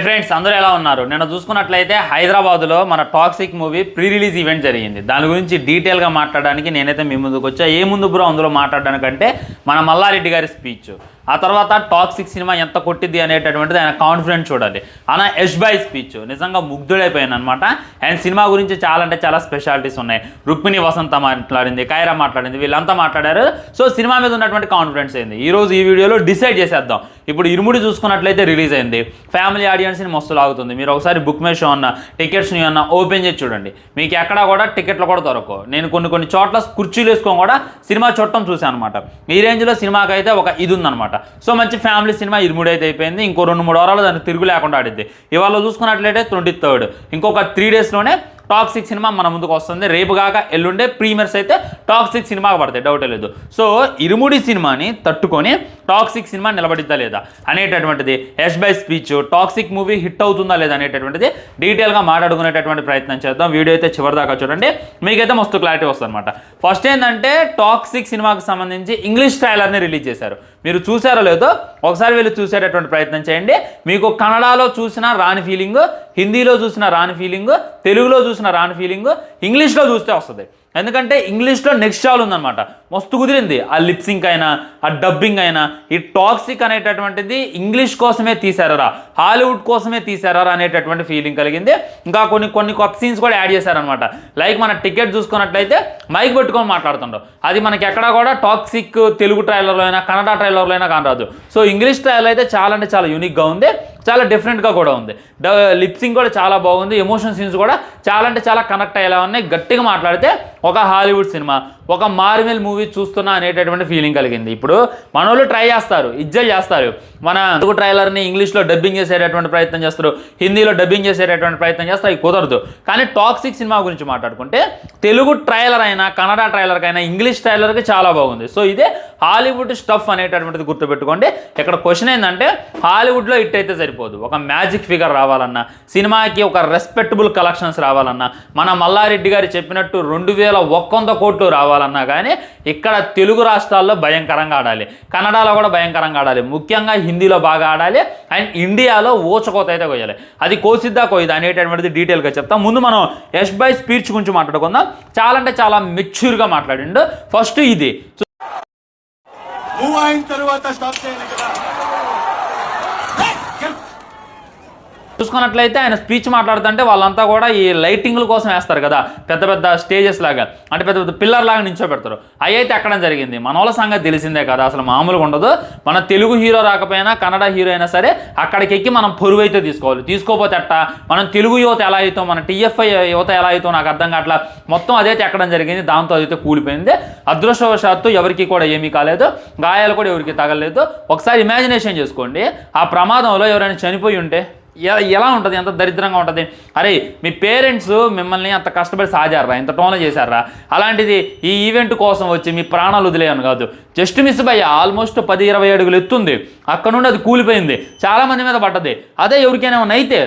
Friends అందరూ ఎలా ఉన్నారు? నేను చూసుకున్నట్లయితే హైదరాబాద్లో మన toxic movie pre release event జరిగింది. దాని గురించి డీటెయిల్గా మాట్లాడడానికి నేనైతే మీ ముందుకు వచ్చా. ఏ ముందు బ్రో అందులో మాట్లాడడానికంటే మన మల్లారెడ్డి గారి స్పీచ్, ఆ తర్వాత టాక్సిక్ సినిమా ఎంత కొట్టిద్ది అనేటటువంటిది ఆయన కాన్ఫిడెంట్ చూడాలి. ఆయన యష్ భాయ్ స్పీచ్ నిజంగా ముగ్ధుడైపోయాను అనమాట. అండ్ సినిమా గురించి చాలా అంటే చాలా స్పెషాలిటీస్ ఉన్నాయి. రుక్మిణి వసంత మాట్లాడింది, కైరా మాట్లాడింది, వీళ్ళంతా మాట్లాడారు. సో సినిమా మీద ఉన్నటువంటి కాన్ఫిడెన్స్ అయింది. ఈరోజు ఈ వీడియోలో డిసైడ్ చేసేద్దాం. ఇప్పుడు ఇరుముడి చూసుకున్నట్లయితే రిలీజ్ అయింది, ఫ్యామిలీ ఆడియన్స్ని మస్తు లాగుతుంది. మీరు ఒకసారి బుక్ మై షో అన్న టికెట్స్ని అన్న ఓపెన్ చేసి చూడండి, మీకు ఎక్కడా కూడా టికెట్లు కూడా దొరకవు. నేను కొన్ని చోట్ల కుర్చీలు వేసుకొని కూడా సినిమా చూడటం చూసాను అనమాట. ఈ రేంజ్లో సినిమాకి అయితే ఒక ఇది ఉందన్నమాట. సో మంచి ఫ్యామిలీ సినిమా ఇరుముడి అయితే అయిపోయింది. ఇంకో 2-3 వారాలు దానికి తిరుగు లేకుండా ఆడిద్ది. ఇవాళ చూసుకున్నట్లయితే 23rd, ఇంకొక 3 డేస్లోనే టాక్సిక్ సినిమా మన ముందుకు వస్తుంది. రేపు కాక ఎల్లుండే ప్రీమియర్స్ అయితే టాక్సిక్ సినిమాకి పడతాయి, డౌటే లేదు. సో ఇరుముడి సినిమాని తట్టుకొని టాక్సిక్ సినిమా నిలబడిద్దా లేదా అనేటటువంటిది, యష్ భాయ్ స్పీచ్, టాక్సిక్ మూవీ హిట్ అవుతుందా లేదా అనేటటువంటిది డీటెయిల్గా మాట్లాడుకునేటటువంటి ప్రయత్నం చేద్దాం. వీడియో అయితే చివరిదాకా చూడండి, మీకైతే మస్తు క్లారిటీ వస్తుంది అనమాట. ఫస్ట్ ఏంటంటే టాక్సిక్ సినిమాకి సంబంధించి ఇంగ్లీష్ ట్రైలర్ని రిలీజ్ చేశారు. మీరు చూసారో లేదో ఒకసారి వెళ్ళి చూసేటటువంటి ప్రయత్నం చేయండి. మీకు కన్నడలో చూసినా రాని ఫీలింగ్, హిందీలో చూసినా రాని ఫీలింగ్, తెలుగులో చూసిన రాని ఫీలింగ్ ఇంగ్లీష్లో చూస్తే వస్తుంది. ఎందుకంటే ఇంగ్లీష్లో నెక్స్ట్ చాలు ఉందన్నమాట. మస్తు కుదిరింది. ఆ లిప్సింక్ అయినా, ఆ డబ్బింగ్ అయినా, ఈ టాక్సిక్ అనేటటువంటిది ఇంగ్లీష్ కోసమే తీశారా, హాలీవుడ్ కోసమే తీశారా అనేటటువంటి ఫీలింగ్ కలిగింది. ఇంకా కొన్ని కొత్త సీన్స్ కూడా యాడ్ చేశారనమాట. లైక్ మన టికెట్ చూసుకున్నట్లయితే మైక్ పెట్టుకొని మాట్లాడుతుండవు. అది మనకి ఎక్కడా కూడా టాక్సిక్ తెలుగు ట్రైలర్లో అయినా కన్నడ ట్రైలర్లో అయినా కానరాదు. సో ఇంగ్లీష్ ట్రైలర్ అయితే చాలా అంటే చాలా యూనిక్గా ఉంది, చాలా డిఫరెంట్గా కూడా ఉంది. లిప్సింగ్ కూడా చాలా బాగుంది. ఎమోషన్ సీన్స్ కూడా చాలా అంటే చాలా కనెక్ట్ అయ్యేలా ఉన్నాయి. గట్టిగా మాట్లాడితే ఒక హాలీవుడ్ సినిమా, ఒక మార్వెల్ మూవీ చూస్తున్నా అనేటటువంటి ఫీలింగ్ కలిగింది. ఇప్పుడు మన వాళ్ళు ట్రై చేస్తారు, ఇజ్జల్ చేస్తారు. మన తెలుగు ట్రైలర్ని ఇంగ్లీష్లో డబ్బింగ్ చేసేటటువంటి ప్రయత్నం చేస్తారు, హిందీలో డబ్బింగ్ చేసేటటువంటి ప్రయత్నం చేస్తారు. అవి కుదరదు. కానీ టాక్సిక్ సినిమా గురించి మాట్లాడుకుంటే తెలుగు ట్రైలర్ అయినా కన్నడ ట్రైలర్కైనా ఇంగ్లీష్ ట్రైలర్కి చాలా బాగుంది. సో ఇదే హాలీవుడ్ స్టఫ్ అనేటటువంటిది గుర్తుపెట్టుకోండి. ఇక్కడ క్వశ్చన్ ఏంటంటే హాలీవుడ్లో హిట్ అయితే సరిపోదు. ఒక మ్యాజిక్ ఫిగర్ రావాలన్నా, సినిమాకి ఒక రెస్పెక్టబుల్ కలెక్షన్స్ రావాలన్నా, మన మల్లారెడ్డి గారు చెప్పినట్టు 2100 కోట్లు రావాలన్నా కానీ ఇక్కడ తెలుగు రాష్ట్రాల్లో భయంకరంగా ఆడాలి, కన్నడలో కూడా భయంకరంగా ఆడాలి, ముఖ్యంగా హిందీలో బాగా ఆడాలి, అండ్ ఇండియాలో ఊచకోత అయితే కొయ్యాలి. అది కోసిద్దా కొయ్యదా అనేటటువంటిది డీటెయిల్గా చెప్తాం. ముందు మనం యష్ భాయ్ స్పీచ్ గురించి మాట్లాడుకుందాం. చాలా అంటే చాలా మెచ్యూర్గా మాట్లాడిండు. ఫస్ట్ ఇది మూవ్ అయిన తర్వాత స్టాప్ చేయాలి కదా. చూసుకున్నట్లయితే ఆయన స్పీచ్ మాట్లాడుతుంటే వాళ్ళంతా కూడా ఈ లైటింగ్ల కోసం వేస్తారు కదా, పెద్ద పెద్ద స్టేజెస్ లాగా, అంటే పెద్ద పెద్ద పిల్లర్ లాగా నించోబెడతారు. అవి అయితే ఎక్కడం జరిగింది. మన వాళ్ళ సంగతి తెలిసిందే కదా, అసలు మామూలుగా ఉండదు. మన తెలుగు హీరో రాకపోయినా కన్నడ హీరో అయినా సరే అక్కడికి ఎక్కి మనం పొరుగు అయితే తీసుకోవాలి. తీసుకోపోతే అట్ట మనం తెలుగు యువత ఎలా అవుతాం, మన టీఎఫ్ఐ యువత ఎలా అవుతాం నాకు అర్థం కావట్లా. మొత్తం అదైతే ఎక్కడం జరిగింది. దాంతో అదైతే కూలిపోయింది. అదృష్టవశాత్తు ఎవరికి కూడా ఏమీ కాలేదు, గాయాలు కూడా ఎవరికి తగలేదు. ఒకసారి ఇమాజినేషన్ చేసుకోండి, ఆ ప్రమాదంలో ఎవరైనా చనిపోయి ఉంటే ఎలా ఉంటుంది, ఎంత దరిద్రంగా ఉంటుంది. అరే మీ పేరెంట్స్ మిమ్మల్ని అంత కష్టపడి సాజారా, ఇంత టోన్లో చేశారా, అలాంటిది ఈ ఈవెంట్ కోసం వచ్చి మీ ప్రాణాలు వదిలేయను కాదు. జస్ట్ మిస్ భయ్య, ఆల్మోస్ట్ 10-20 అడుగులు ఎత్తుంది. అక్కడ నుండి అది కూలిపోయింది, చాలామంది మీద పడ్డది. అదే ఎవరికైనా ఏమైనా అయితే,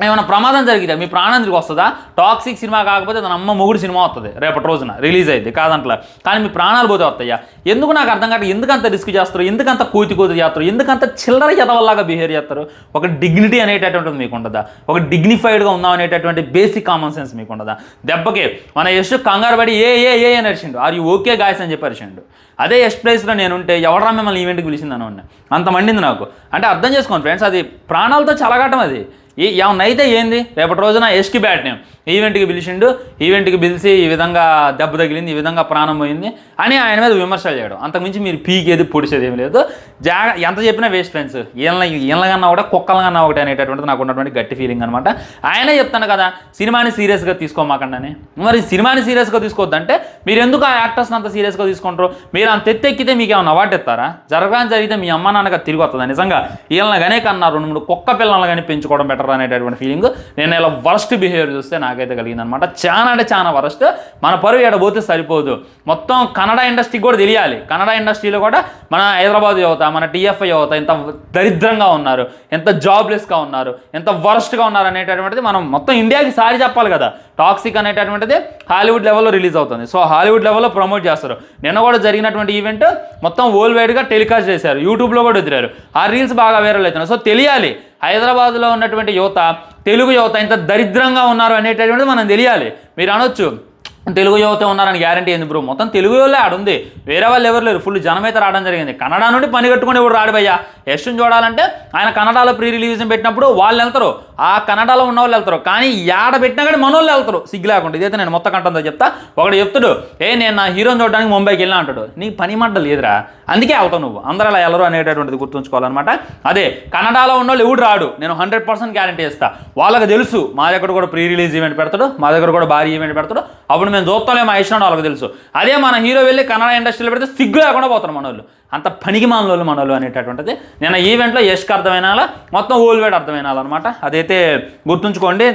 ఏమైనా ప్రమాదం జరిగితే మీ ప్రాణం తిరిగి వస్తుందా? టాక్సిక్ సినిమా కాకపోతే తన అమ్మ మొగుడు సినిమా వస్తుంది, రేపటి రోజున రిలీజ్ అయింది కాదంట్లా. కానీ మీ ప్రాణాలు పోతే వస్తాయా? ఎందుకు నాకు అర్థం కాదు. ఎందుకంత రిస్క్ చేస్తారు, ఎందుకంత కూతి చేస్తారు, ఎందుకంత చిల్లర ఎదవల్లాగా బిహేవ్ చేస్తారు? ఒక డిగ్నిటీ అనేటటువంటిది మీకు ఉండదా? ఒక డిగ్నిఫైడ్గా ఉందాం అనేటటువంటి బేసిక్ కామన్ సెన్స్ మీకు ఉండదా? దెబ్బకే మన యష్ కంగారు పడి ఏ అని అరిచిండు, ఆర్ యూ ఓకే గాయస్ అని చెప్పి అరిచిండు. అదే యష్ ప్లేస్లో నేనుంటే ఎవడరా మిమ్మల్ని ఈవెంట్కి పిలిచిందని ఉన్నా, అంత మండింది నాకు. అంటే అర్థం చేసుకోండి ఫ్రెండ్స్, అది ప్రాణాలతో చలగాటం. అది ఏమన్నా అయితే ఏంది, రేపటి రోజున యష్కి బ్యాట్ నేమ్, ఈవెంట్కి పిలిచిండు, ఈవెంట్కి పిలిచి ఈ విధంగా దెబ్బ తగిలింది, ఈ విధంగా ప్రాణం పోయింది అని ఆయన మీద విమర్శలు చేయడం. అంతకుమించి మీరు పీకేది పొడిచేది ఏమి లేదు. ఎంత చెప్పినా వేస్ట్ ఫ్రెండ్స్. ఈళ్ళకన్నా కూడా కుక్కలకన్నా ఒకటి అనేటటువంటిది నాకు ఉన్నటువంటి గట్టి ఫీలింగ్ అనమాట. ఆయనే చెప్తాను కదా, సినిమాని సీరియస్గా తీసుకోమాకండి. మరి సినిమాని సీరియస్గా తీసుకోవద్దంటే మీరు ఎందుకు ఆ యాక్టర్స్ని అంత సీరియస్గా తీసుకుంటారు? మీరు అంత ఎత్తెక్కితే మీకు ఏమైనా అవార్డు ఇస్తారా? జరగాని జరిగితే మీ అమ్మ నాన్నగా తిరిగి వస్తుందా? నిజంగా వీళ్ళని కానీ కన్నా 2-3 కుక్క పిల్లలను కానీ పెంచుకోవడం బెటర్ అనేటటువంటి ఫీలింగ్. నేను ఇలా వర్స్ట్ బిహేవియర్ చూస్తే నాకైతే కలిగిందనమాట. చాలా అంటే చాలా వరస్ట్. మన పరువు ఎడబోతే సరిపోదు, మొత్తం కన్నడ ఇండస్ట్రీకి కూడా తెలియాలి. కన్నడ ఇండస్ట్రీలో కూడా మన హైదరాబాద్ యువత, మన టీఎఫ్ఐ యువత ఎంత దరిద్రంగా ఉన్నారు, ఎంత జాబ్లెస్గా ఉన్నారు, ఎంత వరస్ట్గా ఉన్నారు అనేటటువంటిది మనం మొత్తం ఇండియాకి సారి చెప్పాలి కదా. టాక్సిక్ అనేటటువంటిది హాలీవుడ్ లెవెల్లో రిలీజ్ అవుతుంది. సో హాలీవుడ్ లెవెల్లో ప్రమోట్ చేస్తారు. నిన్న కూడా జరిగినటువంటి ఈవెంట్ మొత్తం వరల్డ్ వైడ్గా టెలికాస్ట్ చేశారు, యూట్యూబ్లో కూడా వదిలారు. ఆ రీల్స్ బాగా వైరల్ అవుతున్నాయి. సో తెలియాలి హైదరాబాద్లో ఉన్నటువంటి యువత, తెలుగు యువత ఇంత దరిద్రంగా ఉన్నారు అనేటటువంటిది మనం తెలియాలి. మీరు అనొచ్చు తెలుగు యువత ఉన్నారని గ్యారంటీ ఏంది బ్రో, మొత్తం తెలుగు వాళ్ళే ఆడుంది, వేరే వాళ్ళు ఎవరు లేరు, ఫుల్ జనమైతే రావడం జరిగింది. కన్నడ నుండి పని కట్టుకుని ఎవరు రాడు భయ్యా. యశ్ని చూడాలంటే ఆయన కన్నడలో ప్రీ రిలీజ్ పెట్టినప్పుడు వాళ్ళు వెళ్తారు, ఆ కన్నడలో ఉన్న వాళ్ళు వెళ్తారు, కానీ యాడ పెట్టినా కానీ మన వాళ్ళు వెళ్తారు సిగ్గు లేకుండా. ఇదైతే నేను మొత్తం కంటంతో చెప్తా. ఒకటి చెప్తాడు, నేను నా హీరోని చూడడానికి ముంబైకి వెళ్ళినా అంటాడు. నీకు పని మంట లేదురా, అందుకే వెళ్తావు నువ్వు, అందరూ అలా వెళ్ళరు అనేటటువంటిది గుర్తుంచుకోవాలన్నమాట. అదే కన్నడలో ఉన్న వాళ్ళు ఎవడు రాడు, నేను 100% గ్యారంటీ ఇస్తా. వాళ్ళకి తెలుసు మా దగ్గర కూడా ప్రీ రిలీజ్ ఈవెంట్ పెడతాడు, మా దగ్గర కూడా భారీ ఈవెంట్ పెడతాడు, అప్పుడు మేము చూస్తాలే మా ఇష్టం వాళ్ళకి తెలుసు. అదే మన హీరో వెళ్ళి కన్నడ ఇండస్ట్రీలో పెడితే సిగ్గు లేకుండా పోతారు మన వాళ్ళు, అంత పనికి మానోళ్ళు మనోళ్ళు అనేటటువంటిది. నేను ఈవెంట్లో యష్కి అర్థమైనాలా, మొత్తం ఓల్ వేడ్ అర్థమైనాలన్నమాట. అదైతే గుర్తుంచుకోండి.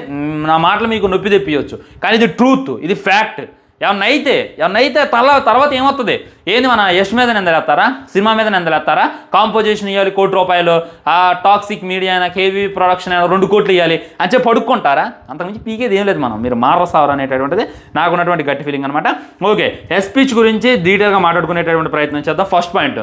నా మాటలు మీకు నొప్పి తెప్పియచ్చు, కానీ ఇది ట్రూత్, ఇది ఫ్యాక్ట్. ఏమన్నా అయితే తర్వాత ఏమవుతుంది? ఏంది మన యష్ మీద నిందలేస్తారా, సినిమా మీద నిందలేస్తారా? కాంపోజిషన్ ఇవ్వాలి 1 కోటి రూపాయలు, ఆ టాక్సిక్ మీడియా అయినా కేవీ ప్రొడక్షన్ అయినా 2 కోట్లు ఇవ్వాలి అని చెప్పి పడుక్కుంటారా? అంతకుమించి పీకేది ఏం లేదు. మీరు మారసావరు అనేటటువంటిది నాకు ఉన్నటువంటి గట్టి ఫీలింగ్ అనమాట. ఓకే, స్పీచ్ గురించి డీటెయిల్గా మాట్లాడుకునేటటువంటి ప్రయత్నం చేద్దాం. ఫస్ట్ పాయింట్,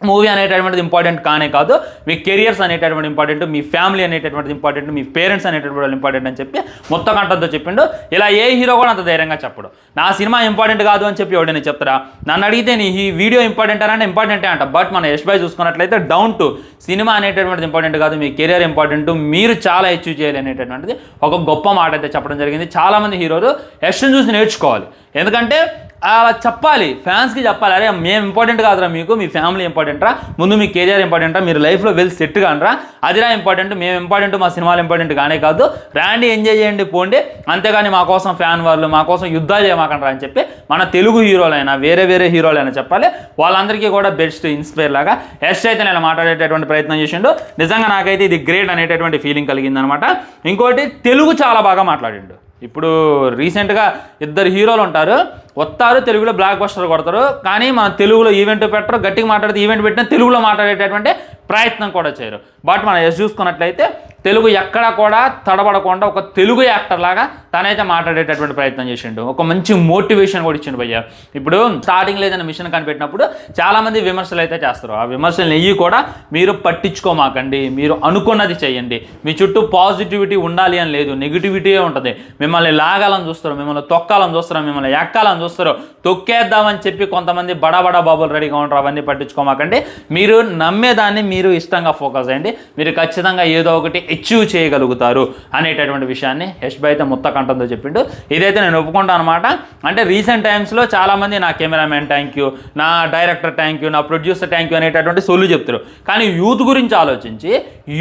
మూవీ అనేటటువంటిది ఇంపార్టెంట్ కానే కాదు, మీ కెరియర్స్ అనేటటువంటి ఇంపార్టెంట్, మీ ఫ్యామిలీ అనేటటువంటిది ఇంపార్టెంట్, మీ పేరెంట్స్ అనేటటువంటి ఇంపార్టెంట్ అని చెప్పి మొత్తం కంటంతో చెప్పిండు. ఇలా ఏ హీరో కూడా అంత ధైర్యంగా చెప్పడు. నా సినిమా ఇంపార్టెంట్ కాదు అని చెప్పి ఎవడని చెప్తారా? నన్ను అడిగితే నీ ఈ వీడియో ఇంపార్టెంట్ అంటే ఇంపార్టెంటే అంట. బట్ మన యష్ భాయ్ చూసుకున్నట్లయితే డౌన్ టు సినిమా అనేటటువంటిది ఇంపార్టెంట్ కాదు, మీ కెరియర్ ఇంపార్టెంట్, మీరు చాలా అచీవ్ చేయాలి అనేటటువంటిది ఒక గొప్ప మాట అయితే చెప్పడం జరిగింది. చాలామంది హీరోలు యష్ని చూసి నేర్చుకోవాలి, ఎందుకంటే అలా చెప్పాలి, ఫ్యాన్స్కి చెప్పాలి, అరే మేము ఇంపార్టెంట్ కాదురా, మీకు మీ ఫ్యామిలీ ఇంపార్టెంట్ రా, ముందు మీ కెరియర్ ఇంపార్టెంట్ రా, మీరు లైఫ్లో వెల్ సెట్ కానరా, అదిరా ఇంపార్టెంట్, మేము ఇంపార్టెంట్, మా సినిమాలు ఇంపార్టెంట్ కానే కాదు, రాండి ఎంజాయ్ చేయండి పోండి, అంతేగాని మా కోసం ఫ్యాన్ వాళ్ళు మా కోసం యుద్ధాలు చేయమాకండ్రా అని చెప్పి మన తెలుగు హీరోలైనా వేరే హీరోలైనా చెప్పాలి. వాళ్ళందరికీ కూడా బెస్ట్ ఇన్స్పైర్ లాగా యష్ అయితే నేను మాట్లాడేటటువంటి ప్రయత్నం చేసిండు. నిజంగా నాకైతే ఇది గ్రేట్ అనేటటువంటి ఫీలింగ్ కలిగిందనమాట. ఇంకోటి, తెలుగు చాలా బాగా మాట్లాడిండు. ఇప్పుడు రీసెంట్గా 2 హీరోలు ఉంటారు, వస్తారు తెలుగులో బ్లాక్ బస్టర్ కొడతారు, కానీ మన తెలుగులో ఈవెంట్ పెట్టరు, గట్టిగా మాట్లాడితే ఈవెంట్ పెట్టినా తెలుగులో మాట్లాడేటటువంటి ప్రయత్నం కూడా చేయరు. బట్ మనం యష్ చూసుకున్నట్లయితే తెలుగు ఎక్కడా కూడా తడబడకుండా ఒక తెలుగు యాక్టర్ లాగా తనైతే మాట్లాడేటటువంటి ప్రయత్నం చేసిండు. ఒక మంచి మోటివేషన్ కూడా ఇచ్చిండు భయ్య. ఇప్పుడు స్టార్టింగ్లో ఏదైనా మిషన్ కనిపెట్టినప్పుడు చాలామంది విమర్శలు అయితే చేస్తారు. ఆ విమర్శలు నెయ్యి కూడా మీరు పట్టించుకోమాకండి, మీరు అనుకున్నది చేయండి. మీ చుట్టూ పాజిటివిటీ ఉండాలి అని లేదు, నెగిటివిటీయే ఉంటుంది. మిమ్మల్ని లాగాలని చూస్తారు, మిమ్మల్ని తొక్కాలని చూస్తారు, మిమ్మల్ని ఎక్కాలని చూస్తారు, తొక్కేద్దామని చెప్పి కొంతమంది బడా బాబులు రెడీగా ఉంటారు. అవన్నీ పట్టించుకోమాకండి, మీరు నమ్మేదాన్ని మీరు ఇష్టంగా ఫోకస్ అయ్యండి, మీరు ఖచ్చితంగా ఏదో ఒకటి అచీవ్ చేయగలుగుతారు అనేటటువంటి విషయాన్ని యష్ భాయ్ అయితే మొత్తం కంటంతో చెప్పిండు. ఇదైతే నేను ఒప్పుకుంటాను అనమాట. అంటే రీసెంట్ టైమ్స్లో చాలామంది నా కెమెరామెన్ థ్యాంక్ యూ, నా డైరెక్టర్ థ్యాంక్ యూ, నా ప్రొడ్యూసర్ థ్యాంక్ యూ అనేటటువంటి సొల్లు చెప్తారు. కానీ యూత్ గురించి ఆలోచించి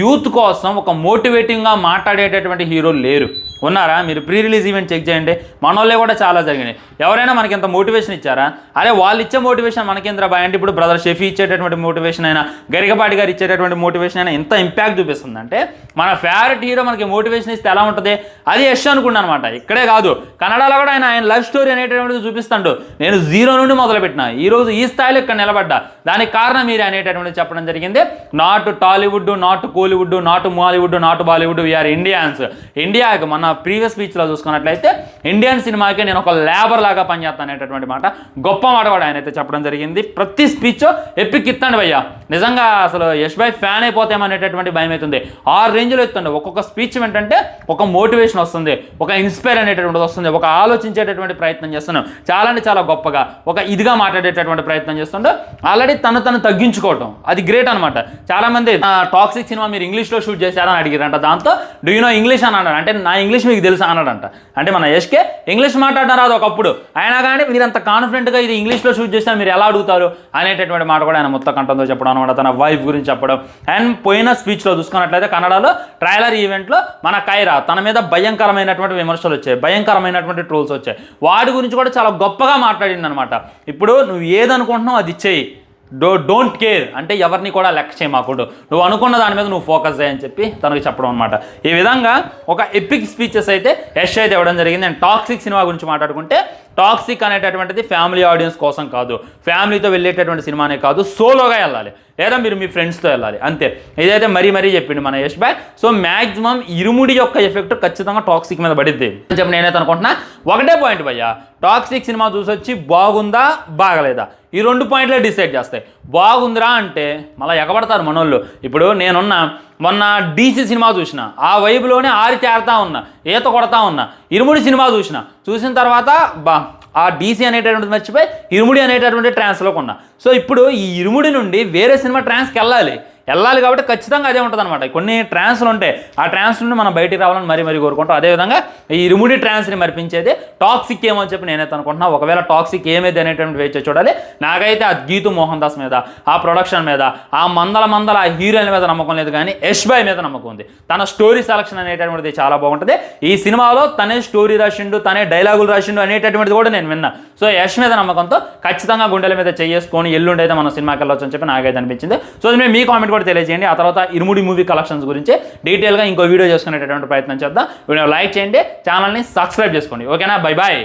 యూత్ కోసం ఒక మోటివేటింగ్గా మాట్లాడేటటువంటి హీరోలు లేరు. ఉన్నారా? మీరు ప్రీ రిలీజ్ ఈవెంట్ చెక్ చేయండి, మనోళ్ళే కూడా చాలా జరిగినాయి. ఎవరైనా మనకి ఎంత మోటివేషన్ ఇచ్చారా? అరే వాళ్ళు ఇచ్చే మోటివేషన్ మనకేంద్ర బాయ్ అంటే ఇప్పుడు బ్రదర్ షెఫీ ఇచ్చేటటువంటి మోటివేషన్ అయినా, గరికపాటి గారు ఇచ్చేటటువంటి మోటివేషన్ అయినా ఎంత ఇంపాక్ట్ చూపిస్తుందంటే, మన ఫేవరెట్ హీరో మనకి మోటివేషన్ ఇస్తే ఎలా ఉంటుంది? అది యష్ అనుకున్నాను అనమాట. ఇక్కడే కాదు, కన్నడలో కూడా ఆయన లైఫ్ స్టోరీ అనేటటువంటిది చూపిస్తాడు. నేను 0 నుండి మొదలుపెట్టిన ఈరోజు ఈ స్థాయిలో ఇక్కడ నిలబడ్డా, దానికి కారణం మీరే అనేటటువంటిది చెప్పడం జరిగింది. Not Tollywood, not Kollywood, not Mollywood, not Bollywood, we are Indians. ఇండియాకి మన ప్రీవియస్ స్పీచ్లో చూసుకున్నట్లయితే ఇండియన్ సినిమాకి నేను ఒక లేబర్ లాగా పనిచేస్తాను అనేటటువంటి మాట, గొప్ప మాట కూడా ఆయన అయితే చెప్పడం జరిగింది. ప్రతి స్పీచ్ ఎపిక్ ఇస్తాండి భయ్యా. నిజంగా అసలు యష్ భాయ్ ఫ్యాన్ అయిపోతామనేటటువంటి భయం అవుతుంది. ఆ రేంజ్లో ఇస్తుండే ఒక్కొక్క స్పీచ్ ఏంటంటే ఒక మోటివేషన్ వస్తుంది, ఒక ఇన్స్పైర్ అనేటటువంటిది వస్తుంది, ఒక ఆలోచించేటటువంటి ప్రయత్నం చేస్తున్నాం. చాలా అంటే చాలా గొప్పగా ఒక ఇదిగా మాట్లాడేటటువంటి ప్రయత్నం చేస్తుండే. ఆల్రెడీ తను తగ్గించుకోవటం అది గ్రేట్ అనమాట. చాలామంది టాక్సిక్ సినిమా మీరు ఇంగ్లీష్లో షూట్ చేశారని అడిగారంట. దాంతో డూ యూ నో ఇంగ్లీష్ అని అన్నాడు. అంటే నా ఇంగ్లీష్ మీకు తెలుసా అన్నాడంట. అంటే మన యష్కే ఇంగ్లీష్ మాట్లాడడం రాదు ఒకప్పుడు, అయినా కానీ మీరు అంత కాన్ఫిడెంట్గా ఇది ఇంగ్లీష్లో షూట్ చేసినా మీరు ఎలా అడుగుతారు అనేటటువంటి మాట కూడా ఆయన మొత్తం కంటంతో చెప్పడం అనమాట. తన వైఫ్ గురించి చెప్పడం. అండ్ పోయిన స్పీచ్లో చూసుకున్నట్లయితే కన్నడలో ట్రైలర్ ఈవెంట్లో మన కైరా తన మీద భయంకరమైనటువంటి విమర్శలు వచ్చాయి, భయంకరమైనటువంటి ట్రోల్స్ వచ్చాయి. వాటి గురించి కూడా చాలా గొప్పగా మాట్లాడింది అనమాట. ఇప్పుడు నువ్వు ఏదనుకుంటున్నావు అది చెయ్యి, డోంట్ కేర్ అంటే ఎవరిని కూడా లెక్క చేయమాకుడు, నువ్వు అనుకున్న దాని మీద నువ్వు ఫోకస్ చేయని చెప్పి తనకు చెప్పడం అనమాట. ఈ విధంగా ఒక ఎపిక్ స్పీచెస్ అయితే యష్ అయితే ఇవ్వడం జరిగింది. అండ్ టాక్సిక్ సినిమా గురించి మాట్లాడుకుంటే, టాక్సిక్ అనేటటువంటిది ఫ్యామిలీ ఆడియన్స్ కోసం కాదు, ఫ్యామిలీతో వెళ్ళేటటువంటి సినిమానే కాదు, సోలోగా వెళ్ళాలి. లేదా మీరు మీ ఫ్రెండ్స్తో వెళ్ళాలి అంతే. ఇదైతే మరీ చెప్పిండు మన యష్ బాయ్. సో మ్యాక్సిమం ఇరుముడి యొక్క ఎఫెక్ట్ ఖచ్చితంగా టాక్సిక్ మీద పడిద్ది అని చెప్పి నేనైతే అనుకుంటున్నా. ఒకటే పాయింట్ భయ్యా, టాక్సిక్ సినిమా చూసొచ్చి బాగుందా బాగలేదా ఈ 2 పాయింట్లే డిసైడ్ చేస్తాయి. బాగుందిరా అంటే మళ్ళీ ఎగబడతారు మనోళ్ళు. ఇప్పుడు మొన్న డీసీ సినిమా చూసిన, ఆ వైపులోనే ఆరి తేరుతా ఉన్నా, ఈత కొడతా ఉన్నా. ఇరుముడి సినిమా చూసిన తర్వాత ఆ డీసీ అనేటటువంటి మర్చిపోయి ఇరుముడి అనేటటువంటి ట్రాన్స్లోకి ఉన్నా. సో ఇప్పుడు ఈ ఇరుముడి నుండి వేరే సినిమా ట్రాన్స్కి వెళ్ళాలి కాబట్టి ఖచ్చితంగా అదే ఉంటుంది అనమాట. కొన్ని ట్రాన్స్లు ఉంటాయి, ఆ ట్రాన్స్ నుండి మనం బయటికి రావాలని మరీ కోరుకుంటాం. అదేవిధంగా ఈ ఇరుముడి ట్రాన్స్ని మరిపించేది టాక్సిక్ ఏమో అని చెప్పి నేనైతే అనుకుంటున్నా. ఒకవేళ టాక్సిక్ ఏమైంది అనేటువంటి వేచి చూడాలి. నాకైతే ఆ గీతు మోహన్ దాస్ మీద, ఆ ప్రొడక్షన్ మీద, ఆ మందల హీరోయిన్ మీద నమ్మకం లేదు, కానీ యష్ బాయ్ మీద నమ్మకం ఉంది. తన స్టోరీ సెలక్షన్ అనేటటువంటిది చాలా బాగుంటుంది. ఈ సినిమాలో తనే స్టోరీ రాసిండు, తనే డైలాగులు రాసిండు అనేటటువంటిది కూడా నేను విన్నా. సో యష్ మీద నమ్మకంతో ఖచ్చితంగా గుండెల మీద చేసుకొని ఎల్లుండి అయితే మనం సినిమాకి వెళ్ళొచ్చు అని చెప్పి నాకైతే అనిపించింది. సో నేను మీ కామెంట్ కూడా తెలియజేయండి. ఆ తర్వాత ఇరుముడి మూవీ కలెక్షన్స్ గురించి డీటెయిల్గా ఇంకో వీడియో చేసుకునేటటువంటి ప్రయత్నం చేద్దాం. వీడియో లైక్ చేయండి, ఛానల్ని సబ్స్క్రైబ్ చేసుకోండి. ఓకేనా, బై బాయ్.